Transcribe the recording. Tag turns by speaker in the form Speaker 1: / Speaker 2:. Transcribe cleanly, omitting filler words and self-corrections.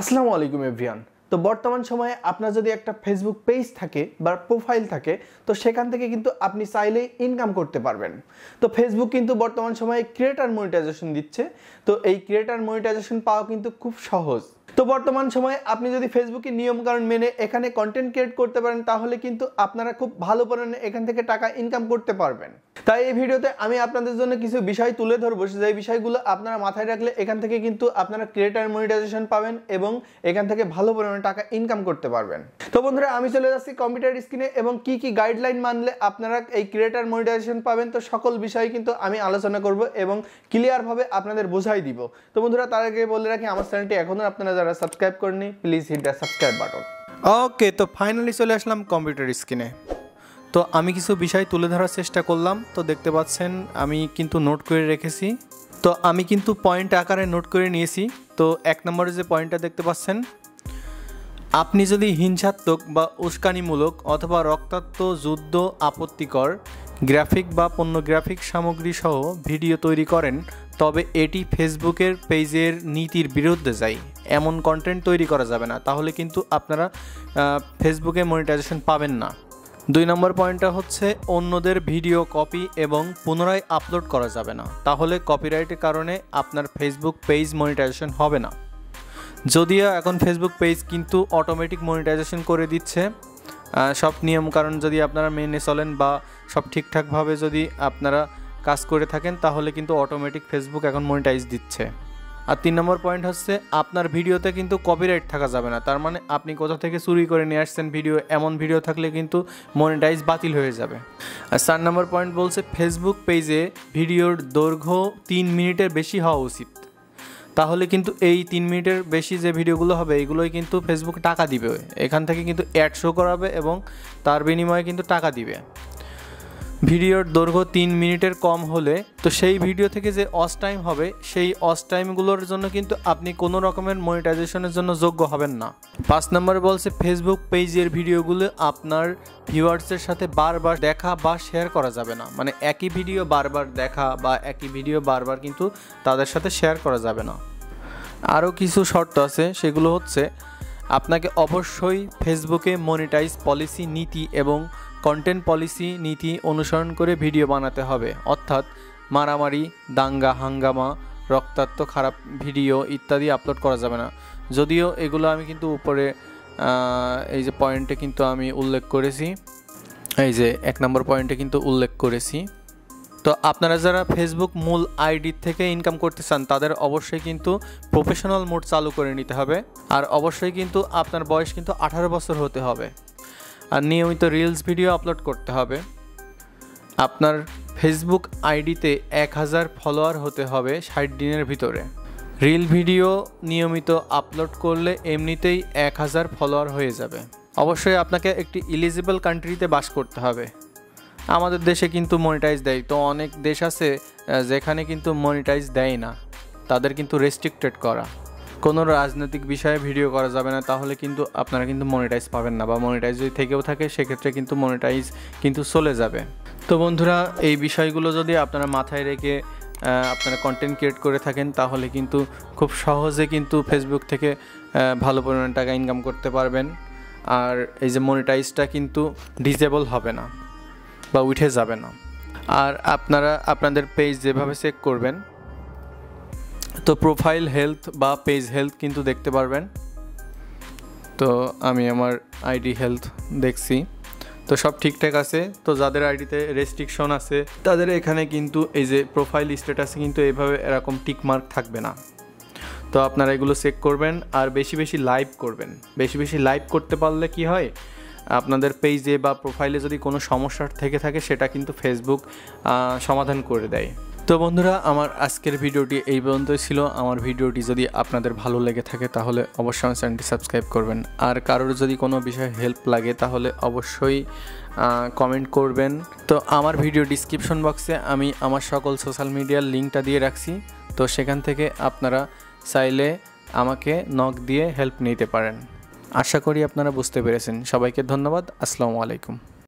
Speaker 1: আসসালামু আলাইকুম এভরিওয়ান। তো বর্তমান সময়ে আপনার যদি একটা ফেসবুক পেজ থাকে বা প্রোফাইল থাকে তো সেখান থেকে কিন্তু আপনি চাইলেই ইনকাম করতে পারবেন। তো ফেসবুক কিন্তু বর্তমান সময়ে ক্রিয়েটর মনিটাইজেশন দিচ্ছে। তো এই ক্রিয়েটর মনিটাইজেশন পাওয়া কিন্তু খুব সহজ। তো বর্তমান সময়ে আপনি যদি ফেসবুকে নিয়মকানুন মেনে এখানে কন্টেন্ট ক্রিয়েট করতে পারেন তাহলে কিন্তু আপনারা খুব ভালো পরিমাণে এখান থেকে টাকা ইনকাম করতে পারবেন। তাই এই ভিডিওতে আমি আপনাদের জন্য কিছু বিষয় তুলে ধরবো, যে বিষয়গুলো আপনারা মাথায় রাখলে এখান থেকে কিন্তু আপনারা ক্রিয়েটর মনিটাইজেশন পাবেন এবং এখান থেকে ভালো পরিমাণে টাকা ইনকাম করতে পারবেন। তো বন্ধুরা, আমি চলে যাচ্ছি কম্পিউটার স্ক্রিনে এবং কি কি গাইডলাইন মানলে আপনারা এই ক্রিয়েটর মনিটাইজেশন পাবেন তো সকল বিষয় কিন্তু আমি আলোচনা করব এবং ক্লিয়ারভাবে আপনাদের বোঝাই দিব। তো বন্ধুরা, তার আগে বলে রাখি আমার চ্যানেলটি এখনো আপনারা যারা সাবস্ক্রাইব করেননি please hit the subscribe button. Okay, তো ফাইনালি চলে আসলাম কম্পিউটার স্ক্রিনে। তো আমি কিছু বিষয় তুলে ধরার চেষ্টা করলাম। তো দেখতে পাচ্ছেন আমি কিন্তু নোট করে রেখেছি। তো আমি কিন্তু পয়েন্ট আকারে নোট করে নিয়েছি। তো এক নম্বরে যে পয়েন্টটা দেখতে পাচ্ছেন, আপনি যদি হিংসাত্মক বা উস্কানিমূলক অথবা রক্তাক্ত, যুদ্ধ, আপত্তিকর গ্রাফিক বা পর্নোগ্রাফিক সামগ্রী সহ ভিডিও তৈরি করেন তবে এটি ফেসবুকের পেজের নীতির বিরুদ্ধে যায়। এমন কন্টেন্ট তৈরি করা যাবে না, তাহলে কিন্তু আপনারা ফেসবুকে মনিটাইজেশন পাবেন না। 2 নম্বর পয়েন্টটা হচ্ছে অন্যদের ভিডিও কপি এবং পুনরায় আপলোড করা যাবে না, তাহলে কপিরাইটের কারণে আপনার ফেসবুক পেজ মনিটাইজেশন হবে না। যদিও এখন ফেসবুক পেজ কিন্তু অটোমেটিক মনিটাইজেশন করে দিচ্ছে। সব নিয়মকানুন যদি আপনারা মেনে চলেন বা সব ঠিকঠাকভাবে যদি আপনারা কাজ করে থাকেন তাহলে কিন্তু অটোমেটিক ফেসবুক এখন মনিটাইজ দিচ্ছে। আর 3 নম্বর পয়েন্ট হচ্ছে আপনার ভিডিওতে কিন্তু কপিরাইট থাকা যাবে না, তার মানে আপনি কোথা থেকে চুরি করে নিয়ে আসছেন ভিডিও, এমন ভিডিও থাকলে কিন্তু মনিটাইজ বাতিল হয়ে যাবে। আর 4 নম্বর পয়েন্ট বলছে ফেসবুক পেজে ভিডিওর দৈর্ঘ্য 3 মিনিটের বেশি হওয়া উচিত, তাহলে কিন্তু এই 3 মিনিটের বেশি যে ভিডিওগুলো হবে এইগুলোই কিন্তু ফেসবুক টাকা দিবে, এখান থেকে কিন্তু অ্যাড শো করাবে এবং তার বিনিময়ে কিন্তু টাকা দিবে। ভিডিওর দৈর্ঘ্য 3 মিনিটের কম হলে তো সেই ভিডিও থেকে যে ওয়াচ টাইম হবে সেই ওয়াচ টাইমগুলোর জন্য কিন্তু আপনি কোনো রকমের মনিটাইজেশনের জন্য যোগ্য হবেন না। 5 নম্বরে বলছে ফেসবুক পেজের ভিডিওগুলো আপনার ভিউয়ার্সের সাথে বারবার দেখা বা শেয়ার করা যাবে না, মানে একই ভিডিও বারবার দেখা বা একই ভিডিও বারবার কিন্তু তাদের সাথে শেয়ার করা যাবে না। আরও কিছু শর্ত আছে, সেগুলো হচ্ছে আপনাকে অবশ্যই ফেসবুকে মনিটাইজ পলিসি নীতি এবং কন্টেন্ট পলিসি নীতি অনুসরণ করে ভিডিও বানাতে হবে, অর্থাৎ মারামারি, দাঙ্গা হাঙ্গামা, রক্তাক্ত, খারাপ ভিডিও ইত্যাদি আপলোড করা যাবে না। যদিও এগুলো আমি কিন্তু উপরে এই যে পয়েন্টে কিন্তু আমি উল্লেখ করেছি, এই যে 1 নম্বর পয়েন্টে কিন্তু উল্লেখ করেছি। তো আপনারা যারা ফেসবুক মূল আইডি থেকে ইনকাম করতে চান তাদের অবশ্যই কিন্তু প্রফেশনাল মোড চালু করে নিতে হবে, আর অবশ্যই কিন্তু আপনার বয়স কিন্তু 18 বছর হতে হবে, আর নিয়মিত রিলস ভিডিও আপলোড করতে হবে। আপনার ফেসবুক আইডিতে 1000 ফলোয়ার হতে হবে 60 দিনের ভিতরে। রিল ভিডিও নিয়মিত আপলোড করলে এমনিতেই 1000 ফলোয়ার হয়ে যাবে। অবশ্যই আপনাকে একটি এলিজিবল কান্ট্রিতে বাস করতে হবে। আমাদের দেশে কিন্তু মনিটাইজ দেয়, তো অনেক দেশ আছে যেখানে কিন্তু মনিটাইজ দেয় না, তাদের কিন্তু রেস্ট্রিক্টেড করা। কোনো রাজনৈতিক বিষয়ে ভিডিও করা যাবে না, তাহলে কিন্তু আপনারা কিন্তু মনিটাইজ পাবেন না, বা মনিটাইজ যদি থেকেও থাকে সেক্ষেত্রে কিন্তু মনিটাইজ কিন্তু চলে যাবে। তো বন্ধুরা, এই বিষয়গুলো যদি আপনারা মাথায় রেখে আপনারা কন্টেন্ট ক্রিয়েট করে থাকেন তাহলে কিন্তু খুব সহজে কিন্তু ফেসবুক থেকে ভালো পরিমাণে টাকা ইনকাম করতে পারবেন। আর এই যে মনিটাইজটা কিন্তু ডিসেবল হবে না বা উঠে যাবে না। আর আপনারা আপনাদের পেজ যেভাবে চেক করবেন, তো প্রোফাইল হেলথ বা পেজ হেলথ কিন্তু দেখতে পারবেন। তো আমি আমার আইডি হেলথ দেখছি, তো সব ঠিকঠাক আছে। তো যাদের আইডিতে রেস্ট্রিকশন আছে তাদের এখানে কিন্তু এই যে প্রোফাইল স্ট্যাটাসে কিন্তু এইভাবে এরকম টিক মার্ক থাকবে না। তো আপনারা এগুলো চেক করবেন আর বেশি বেশি লাইভ করবেন। বেশি বেশি লাইভ করতে পারলে কি হয়, আপনাদের পেজে বা প্রোফাইলে যদি কোনো সমস্যা থেকে থাকে সেটা কিন্তু ফেসবুক সমাধান করে দেয়। তো বন্ধুরা, আমার আজকের ভিডিওটি এই পর্যন্তই ছিল। আমার ভিডিওটি যদি আপনাদের ভালো লেগে থাকে তাহলে অবশ্যই আমার চ্যানেলটি সাবস্ক্রাইব করবেন। আর কারোর যদি কোনো বিষয়ে হেল্প লাগে তাহলে অবশ্যই কমেন্ট করবেন। তো আমার ভিডিও ডিসক্রিপশন বক্সে আমি আমার সকল সোশ্যাল মিডিয়ার লিঙ্কটা দিয়ে রাখছি, তো সেখান থেকে আপনারা চাইলে আমাকে নক দিয়ে হেল্প নিতে পারেন। আশা করি আপনারা বুঝতে পেরেছেন। সবাইকে ধন্যবাদ। আসসালামু আলাইকুম।